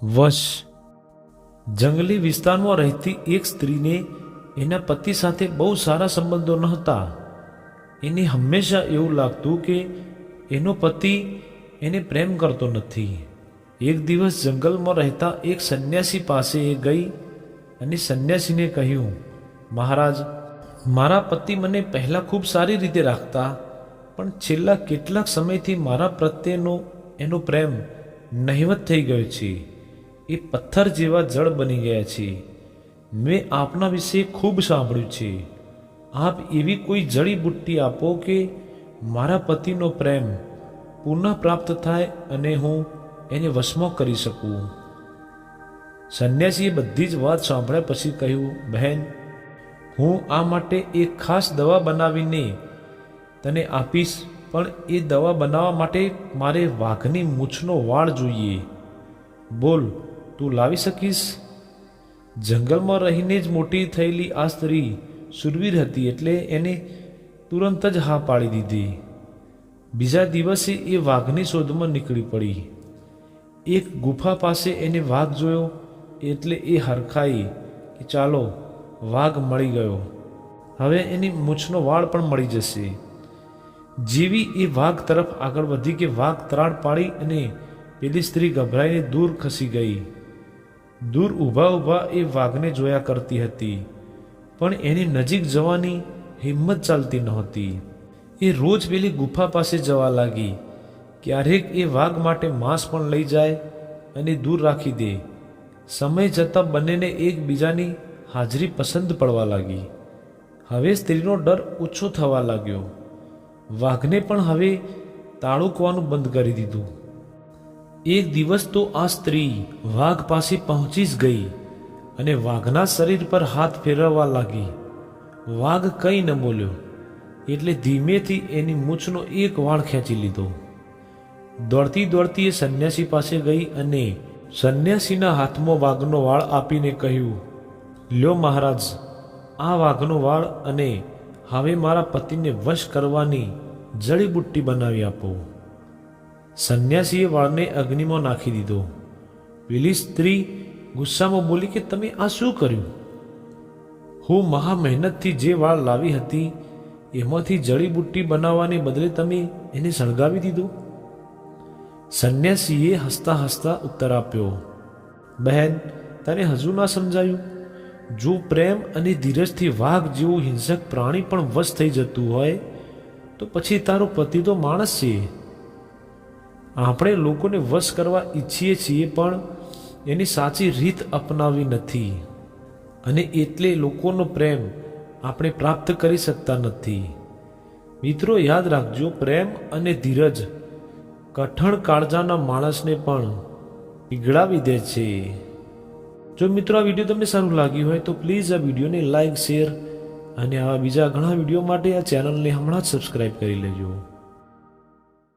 વશ જંગલી વિસ્તારમાં રહેતી એક સ્ત્રીને એના પતિ સાથે બહુ સારા સંબંધો ન હતા. એને હંમેશા એવું લાગતું કે એનો પતિ એને પ્રેમ કરતો નથી. એક દિવસ જંગલમાં રહેતા એક સંન્યાસી પાસે એ ગઈ અને સંન્યાસીને કહ્યું, મહારાજ, મારા પતિ મને પહેલાં ખૂબ સારી રીતે રાખતા, પણ છેલ્લા કેટલાક સમયથી મારા પ્રત્યેનો એનો પ્રેમ નહિવત થઈ ગયો છે. એ પથ્થર જેવા જળ બની ગયા છે. મેં આપના વિશે ખૂબ સાંભળ્યું છે. આપ એવી કોઈ જડીબુટ્ટી આપો કે મારા પતિનો પ્રેમ પુનઃ પ્રાપ્ત થાય અને હું એને વશમાં કરી શકું. સંન્યાસીએ બધી જ વાત સાંભળ્યા પછી કહ્યું, બહેન, હું આ માટે એક ખાસ દવા બનાવીને તને આપીશ, પણ એ દવા બનાવવા માટે મારે વાઘની મૂછનો વાળ જોઈએ. બોલ, તું લાવી શકીશ? જંગલમાં રહીને જ મોટી થયેલી આ સ્ત્રી શૂરવીર હતી, એટલે એને તુરંત જ હા પાડી દીધી. બીજા દિવસે એ વાઘની શોધમાં નીકળી પડી. એક ગુફા પાસે એને વાઘ જોયો એટલે એ હરખાઈ કે ચાલો, વાઘ મળી ગયો, હવે એની મૂછનો વાળ પણ મળી જશે. જેવી એ વાઘ તરફ આગળ વધી કે વાઘ ત્રાડ પાડી અને પેલી સ્ત્રી ગભરાઈને દૂર ખસી ગઈ. દૂર ઊભા ઊભા એ વાઘને જોયા કરતી હતી, પણ એની નજીક જવાની હિંમત ચાલતી નહોતી. એ રોજ પેલી ગુફા પાસે જવા લાગી. ક્યારેક એ વાઘ માટે માંસ પણ લઈ જાય અને દૂર રાખી દે. સમય જતાં બંનેને એકબીજાની હાજરી પસંદ પડવા લાગી. હવે સ્ત્રીનો ડર ઓછો થવા લાગ્યો. વાઘને પણ હવે તાળુકવાનું બંધ કરી દીધું. એક દિવસ તો આ સ્ત્રી વાઘ પાસે પહોંચી જ ગઈ અને વાઘના શરીર પર હાથ ફેરવવા લાગી. વાઘ કંઈ ન બોલ્યો એટલે ધીમેથી એની મૂછનો એક વાળ ખેંચી લીધો. દોડતી દોડતી એ સંન્યાસી પાસે ગઈ અને સંન્યાસીના હાથમાં વાઘનો વાળ આપીને કહ્યું, લ્યો મહારાજ, આ વાઘનો વાળ અને હવે મારા પતિને વશ કરવાની જડીબુટ્ટી બનાવી આપો. સંન્યાસીએ વાળને અગ્નિમાં નાખી દીધો. પેલી સ્ત્રી ગુસ્સામાં બોલી કે તમે આ શું કર્યું? હું મહા મહેનતથી જે વાળ લાવી હતી એમાંથી જડીબુટ્ટી બનાવવાને બદલે તમે એને સળગાવી દીધો. સંન્યાસીએ હસતા હસતા ઉત્તર આપ્યો, બહેન, તને હજુ ના સમજાયું? જો પ્રેમ અને ધીરજથી વાઘ જેવું હિંસક પ્રાણી પણ વશ થઈ જતું હોય તો પછી તારો પતિ તો માણસ છે. આપણે લોકોને વશ કરવા ઈચ્છીએ છીએ, પણ એની સાચી રીત અપનાવી નથી, અને એટલે લોકોનો પ્રેમ આપણે પ્રાપ્ત કરી શકતા નથી. મિત્રો, યાદ રાખજો, પ્રેમ અને ધીરજ કઠણ કાળજાના માણસને પણ પીગળાવી દે છે. જો મિત્રો આ વિડીયો તમને સારું લાગ્યું હોય તો પ્લીઝ આ વિડીયોને લાઇક, શેર અને આવા બીજા ઘણા વિડીયો માટે આ ચેનલને હમણાં જ સબસ્ક્રાઈબ કરી લેજો.